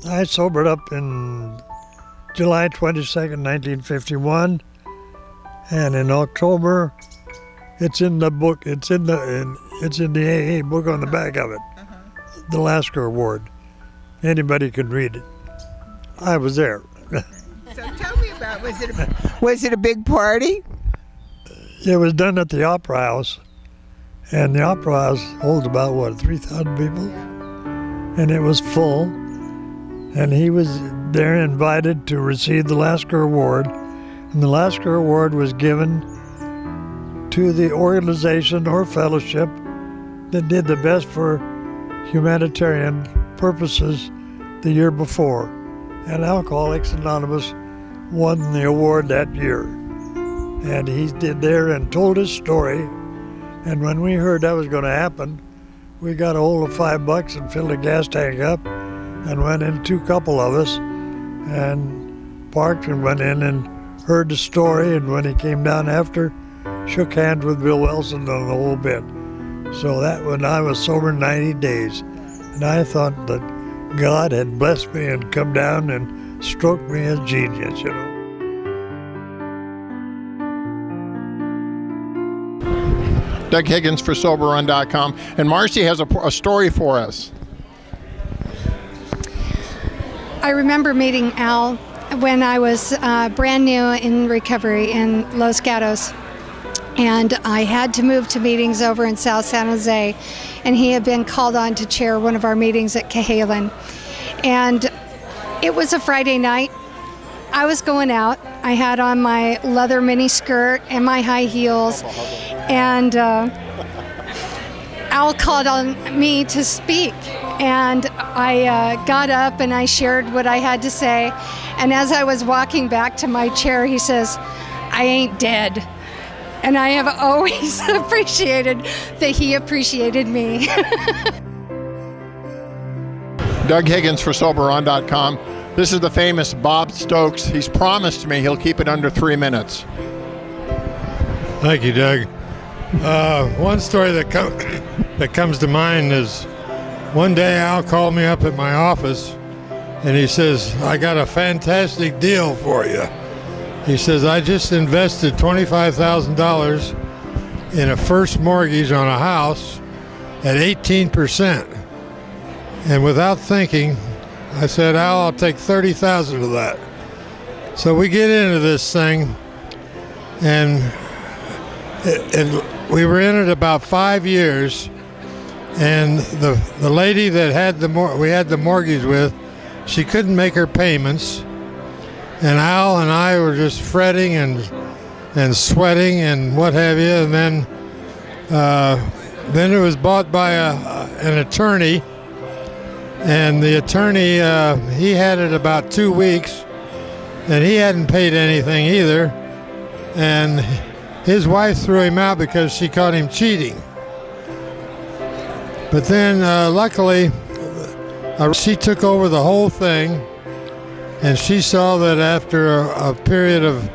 I sobered up in July 22nd, 1951, and in October, it's in the book. It's in the AA book on the back of it, the Lasker Award. Anybody can read it. I was there. So tell me about, was it a big party? It was done at the Opera House, and the Opera House holds about 3,000 people, and it was full. And he was there invited to receive the Lasker Award, and the Lasker Award was given to the organization or fellowship that did the best for humanitarian purposes the year before. And Alcoholics Anonymous won the award that year. And he did there and told his story. And when we heard that was going to happen, we got a hold of $5 and filled a gas tank up and went in, two couple of us, and parked and went in and heard the story. And when he came down after, shook hands with Bill Wilson on the whole bit. So that when I was sober 90 days. And I thought that God had blessed me and come down and stroked me as genius, you know. Doug Higgins for SoberRun.com. And Marcy has a story for us. I remember meeting Al when I was brand new in recovery in Los Gatos. And I had to move to meetings over in South San Jose. And he had been called on to chair one of our meetings at Cahalan. And it was a Friday night. I was going out. I had on my leather mini skirt and my high heels. And Al called on me to speak. And I got up and I shared what I had to say. And as I was walking back to my chair, he says, "I ain't dead." And I have always appreciated that he appreciated me. Doug Higgins for SoberRun.com. This is the famous Bob Stokes. He's promised me he'll keep it under 3 minutes. Thank you, Doug. One story that comes to mind is one day Al called me up at my office and he says, "I got a fantastic deal for you." He says, "I just invested $25,000 in a first mortgage on a house at 18%. And without thinking, I said, "Al, I'll take 30,000 of that." So we get into this thing, and we were in it about 5 years. And the lady that had we had the mortgage with, she couldn't make her payments. And Al and I were just fretting and sweating and what have you. And then it was bought by an attorney. And the attorney, he had it about 2 weeks, and he hadn't paid anything either. And his wife threw him out because she caught him cheating. But then, luckily, she took over the whole thing, and she saw that after a period of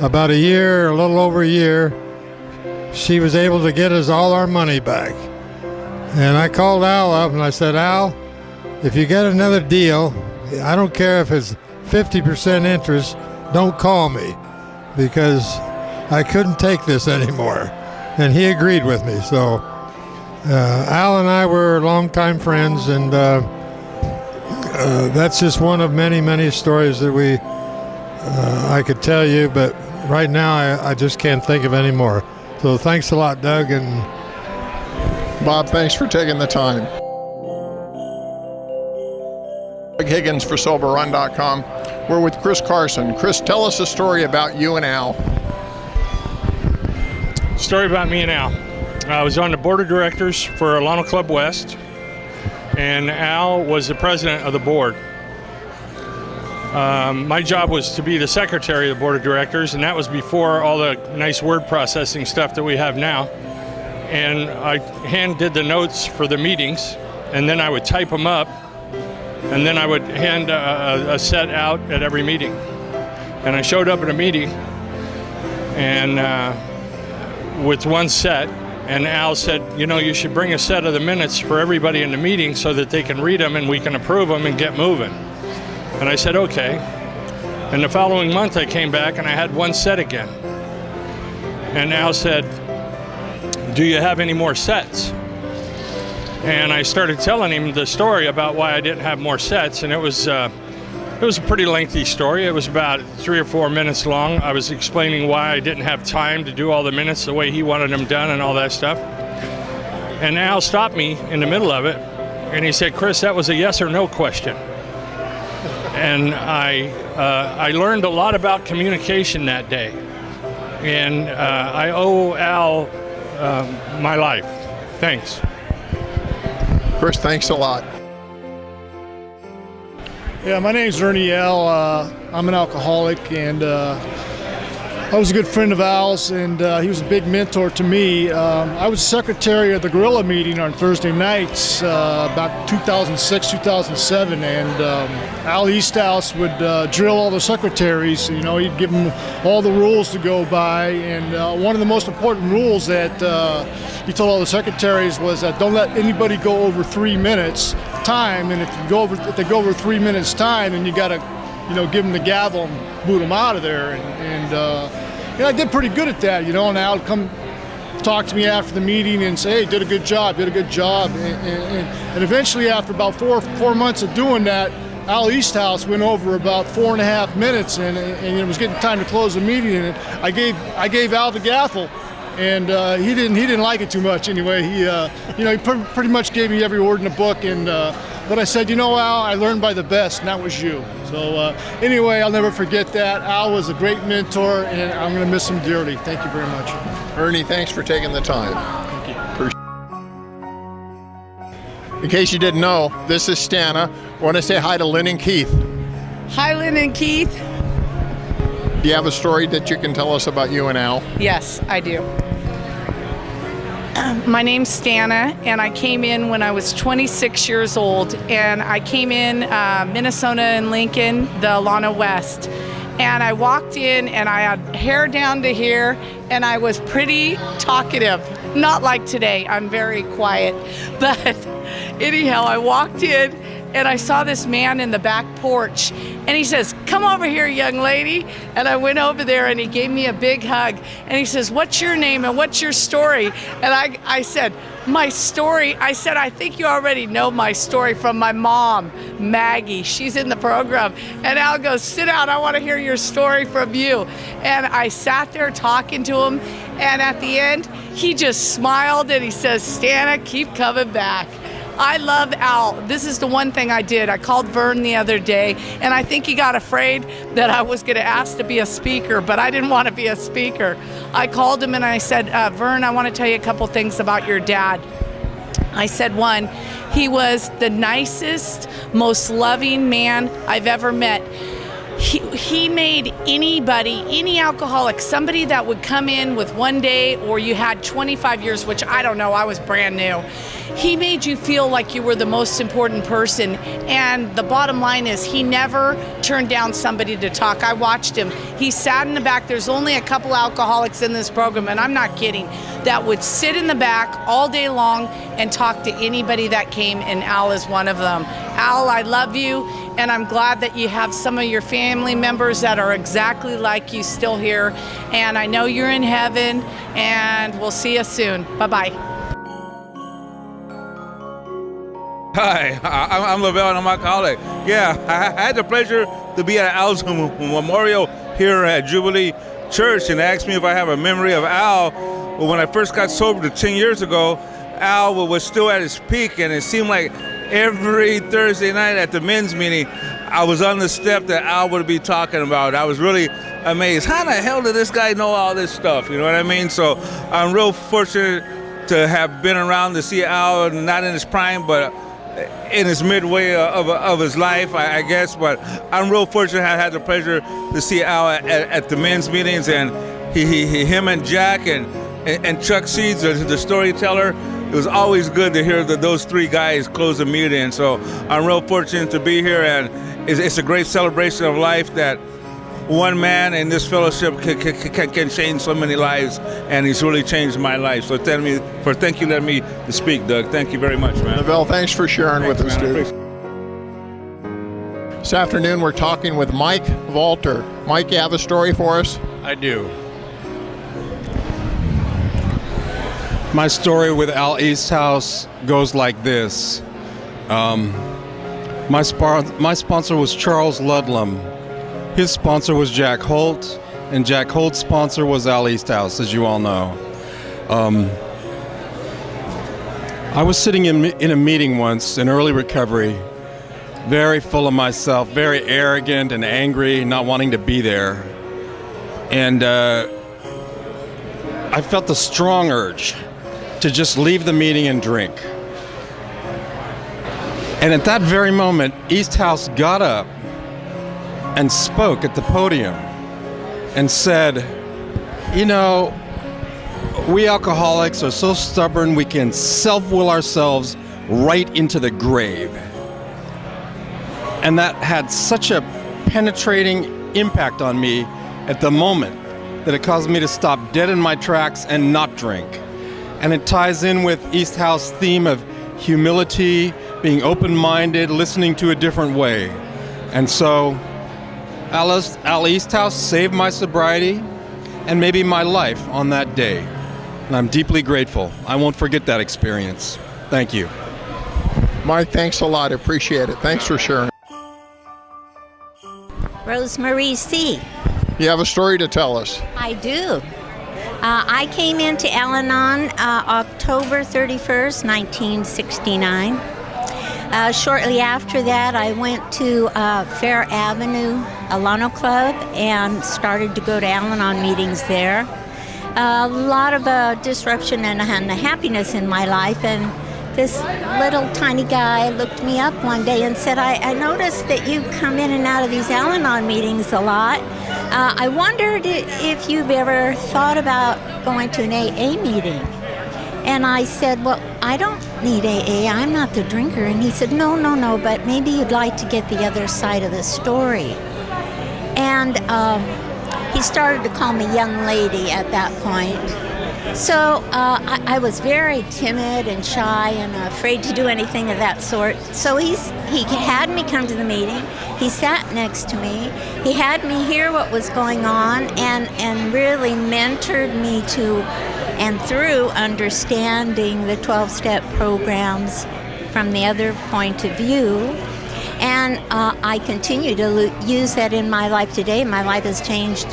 about a year, a little over a year, she was able to get us all our money back. And I called Al up and I said, "Al, if you get another deal, I don't care if it's 50% interest, don't call me, because I couldn't take this anymore." And he agreed with me. So Al and I were longtime friends, and that's just one of many, many stories that I could tell you, but right now I just can't think of any more. So thanks a lot, Doug. And Bob, thanks for taking the time. Doug Higgins for SoberRun.com. We're with Chris Carson. Chris, tell us a story about you and Al. Story about me and Al. I was on the board of directors for Alano Club West, and Al was the president of the board. My job was to be the secretary of the board of directors, and that was before all the nice word processing stuff that we have now. And I hand did the notes for the meetings, and then I would type them up, and then I would hand a set out at every meeting. And I showed up at a meeting, and with one set, and Al said, "You know, you should bring a set of the minutes for everybody in the meeting so that they can read them and we can approve them and get moving." And I said, okay. And the following month I came back and I had one set again. And Al said, do you have any more sets? And I started telling him the story about why I didn't have more sets, and it was a pretty lengthy story. It was about 3 or 4 minutes long. I was explaining why I didn't have time to do all the minutes the way he wanted them done and all that stuff. And Al stopped me in the middle of it, and he said, Chris, that was a yes or no question. And I learned a lot about communication that day. And I owe Al my life. Thanks. Chris, thanks a lot. Yeah, my name's Ernie L. I'm an alcoholic, and I was a good friend of Al's, and he was a big mentor to me. I was secretary of the Gorilla meeting on Thursday nights about 2006, 2007, and Al Easthouse would drill all the secretaries. You know, he'd give them all the rules to go by, and one of the most important rules that he told all the secretaries was that don't let anybody go over 3 minutes time, and if they go over 3 minutes time, then you got to, you know, give them the gavel and boot them out of there. And I did pretty good at that, you know. And Al would come talk to me after the meeting and say, "Hey, did a good job." And eventually, after about four months of doing that, Al Easthouse went over about 4.5 minutes, and it was getting time to close the meeting. And I gave Al the gavel. And he didn't like it too much anyway. He pretty much gave me every word in the book. And but I said, you know, Al, I learned by the best, and that was you. So anyway, I'll never forget that. Al was a great mentor, and I'm going to miss him dearly. Thank you very much. Ernie, thanks for taking the time. Thank you. In case you didn't know, this is Stana. I want to say hi to Lynn and Keith. Hi, Lynn and Keith. Do you have a story that you can tell us about you and Al? Yes, I do. My name's Stana, and I came in when I was 26 years old, and I came in Minnesota and Lincoln, the Lana West. And I walked in, and I had hair down to here, and I was pretty talkative. Not like today, I'm very quiet. But anyhow, I walked in, and I saw this man in the back porch, and he says, "Come over here, young lady." And I went over there, and he gave me a big hug, and he says, "What's your name and what's your story?" And I said, "My story?" I said, "I think you already know my story from my mom, Maggie. She's in the program." And Al goes, "Sit down, I want to hear your story from you." And I sat there talking to him, and at the end, he just smiled, and he says, "Stana, keep coming back." I love Al. This is the one thing I did. I called Vern the other day, and I think he got afraid that I was going to ask to be a speaker, but I didn't want to be a speaker. I called him and I said, Vern, I want to tell you a couple things about your dad. I said, one, he was the nicest, most loving man I've ever met. He made anybody, any alcoholic, somebody that would come in with one day, or you had 25 years, which I don't know, I was brand new. He made you feel like you were the most important person. And the bottom line is he never turned down somebody to talk. I watched him. He sat in the back. There's only a couple alcoholics in this program, and I'm not kidding, that would sit in the back all day long and talk to anybody that came, and Al is one of them. Al, I love you, and I'm glad that you have some of your family members that are exactly like you still here. And I know you're in heaven, and we'll see you soon. Bye-bye. Hi, I'm Lavelle, and I'm alcoholic. Yeah, I had the pleasure to be at Al's memorial here at Jubilee Church, and asked me if I have a memory of Al. Well, when I first got sober 10 years ago, Al was still at his peak, and it seemed like every Thursday night at the men's meeting, I was on the step that Al would be talking about. I was really amazed. How the hell did this guy know all this stuff? You know what I mean? So I'm real fortunate to have been around to see Al, not in his prime, but in his midway of his life, I guess. But I'm real fortunate I had the pleasure to see Al at the men's meetings, and him and Jack and Chuck Seeds, the storyteller. It was always good to hear those three guys close the meeting. So I'm real fortunate to be here, and it's a great celebration of life that one man in this fellowship can change so many lives, and he's really changed my life. So thank you for letting me to speak, Doug. Thank you very much, man. Lavelle, thanks for sharing with us, dude. This afternoon we're talking with Mike Valter. Mike, you have a story for us? I do. My story with Al Easthouse goes like this. My sponsor was Charles Ludlam. His sponsor was Jack Holt, and Jack Holt's sponsor was Al Easthouse, as you all know. I was sitting in a meeting once in early recovery, very full of myself, very arrogant and angry, not wanting to be there. And I felt the strong urge to just leave the meeting and drink. And at that very moment, Easthouse got up and spoke at the podium and said, you know, we alcoholics are so stubborn we can self-will ourselves right into the grave. And that had such a penetrating impact on me at the moment that it caused me to stop dead in my tracks and not drink. And it ties in with Easthouse theme of humility, being open-minded, listening to a different way. And so Al Easthouse saved my sobriety and maybe my life on that day. And I'm deeply grateful. I won't forget that experience. Thank you. Mike, thanks a lot. Appreciate it. Thanks for sharing. Rosemarie C. You have a story to tell us. I do. I came into Al-Anon October 31st, 1969. Shortly after that, I went to Fair Avenue Alano Club and started to go to Al-Anon meetings there. A lot of disruption and happiness in my life, and this little tiny guy looked me up one day and said, I noticed that you come in and out of these Al-Anon meetings a lot. I wondered if you've ever thought about going to an AA meeting. And I said, well, I don't need AA, I'm not the drinker. And he said, no, but maybe you'd like to get the other side of the story. And he started to call me young lady at that point. So I was very timid and shy and afraid to do anything of that sort. So he had me come to the meeting. He sat next to me. He had me hear what was going on and really mentored me to and through understanding the 12-step programs from the other point of view. And I continue to use that in my life today. My life has changed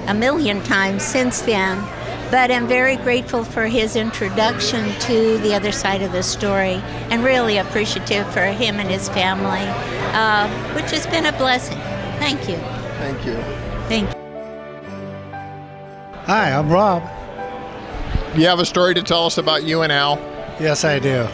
a million times since then. But I'm very grateful for his introduction to the other side of the story and really appreciative for him and his family, which has been a blessing. Thank you. Thank you. Thank you. Hi, I'm Rob. You have a story to tell us about you and Al? Yes, I do.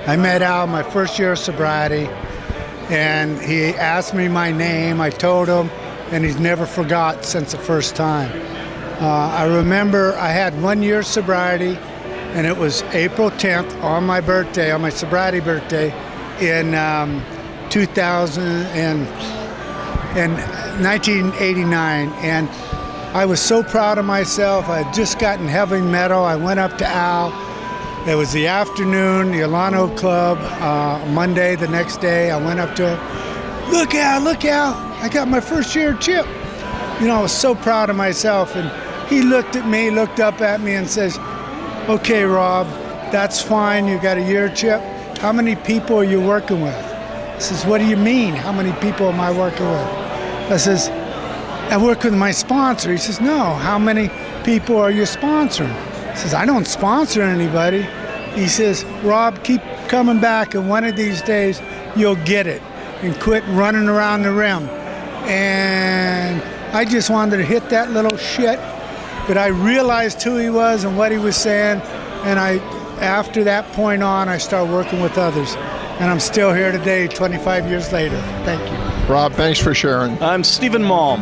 I met Al my first year of sobriety, and he asked me my name. I told him, and he's never forgot since the first time. I remember I had 1 year sobriety, and it was April 10th on my birthday, on my sobriety birthday, in 1989. And I was so proud of myself. I had just gotten heavy metal. I went up to Al. It was the afternoon, the Alano Club, Monday, the next day. I went up to him. Look, Al, I got my first year chip. You know, I was so proud of myself. And he looked at me, looked up at me and says, okay, Rob, that's fine. You got a year chip. How many people are you working with? I says, what do you mean? How many people am I working with? I says, I work with my sponsor. He says, no, how many people are you sponsoring? He says, I don't sponsor anybody. He says, Rob, keep coming back, and one of these days you'll get it, and quit running around the rim. And I just wanted to hit that little shit, but I realized who he was and what he was saying, and after that point on, I started working with others. And I'm still here today, 25 years later. Thank you. Rob, thanks for sharing. I'm Stephen Malm.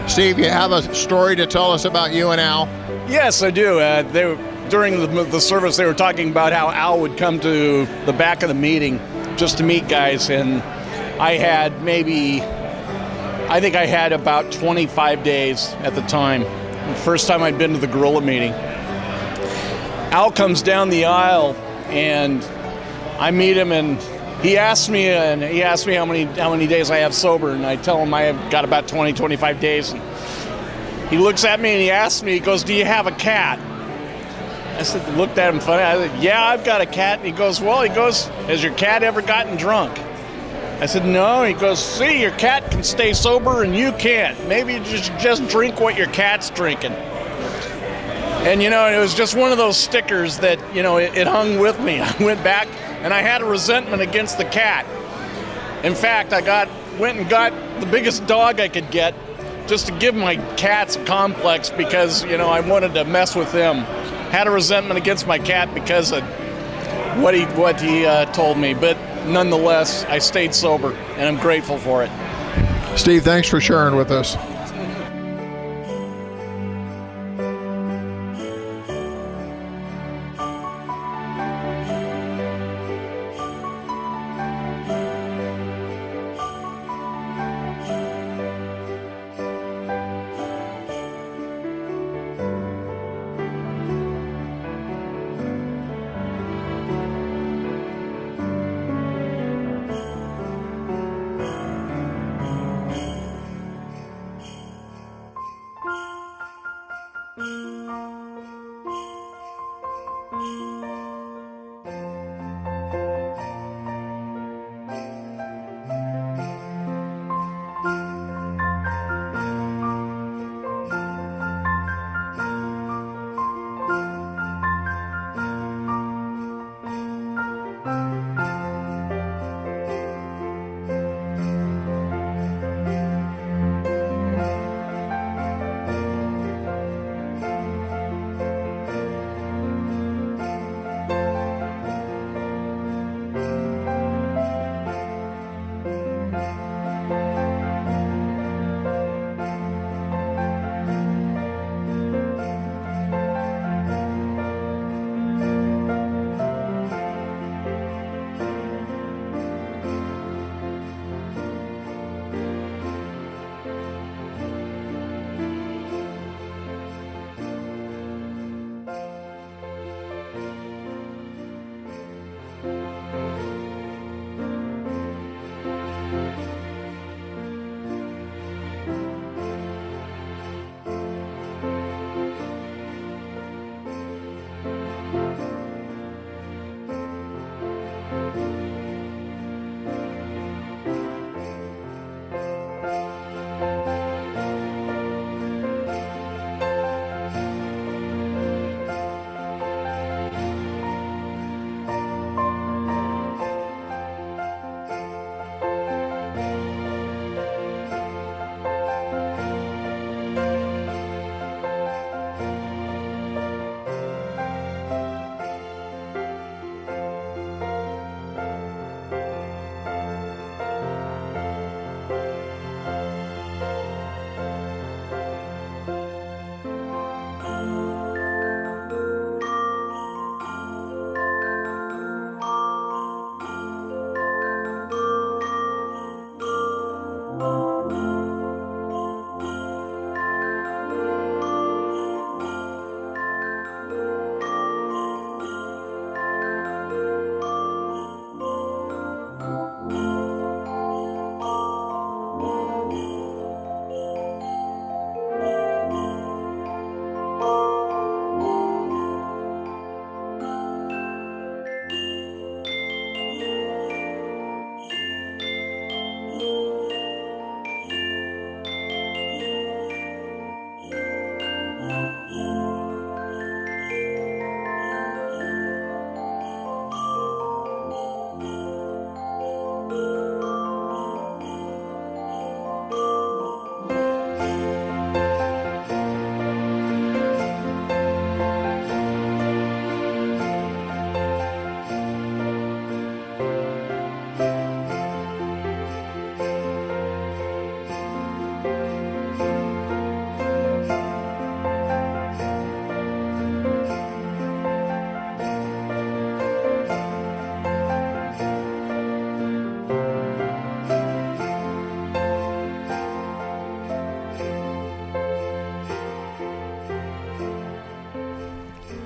Steve, you have a story to tell us about you and Al? Yes, I do. During the service, they were talking about how Al would come to the back of the meeting just to meet guys, and I think I had about 25 days at the time. The first time I'd been to the Gorilla meeting. Al comes down the aisle, and I meet him, and he asked me how many days I have sober, and I tell him I have got about 20, 25 days. And he looks at me and he asks me, he goes, "Do you have a cat?" I said, looked at him funny. I said, "Yeah, I've got a cat." And he goes, "Has your cat ever gotten drunk?" I said, "No." He goes, "See, your cat can stay sober and you can't. Maybe you just drink what your cat's drinking." And, it was just one of those stickers that, it hung with me. I went back and I had a resentment against the cat. In fact, I went and got the biggest dog I could get just to give my cats a complex because, I wanted to mess with them. Had a resentment against my cat because of what he told me. But nonetheless, I stayed sober, and I'm grateful for it. Steve, thanks for sharing with us.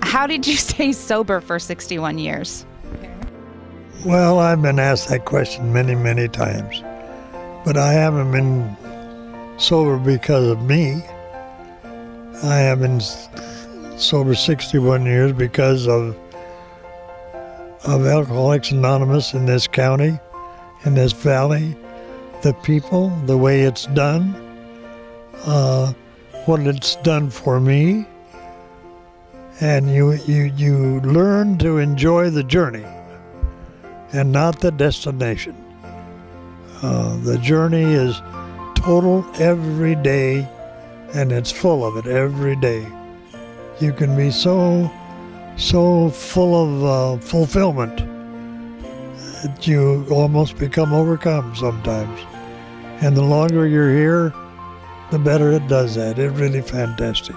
How did you stay sober for 61 years? Well, I've been asked that question many, many times, but I haven't been sober because of me. I have been sober 61 years because of Alcoholics Anonymous in this county, in this valley, the people, the way it's done, what it's done for me, and you learn to enjoy the journey and not the destination. The journey is total every day, and it's full of it every day. You can be so full of fulfillment that you almost become overcome sometimes. And the longer you're here, the better it does that. It's really fantastic.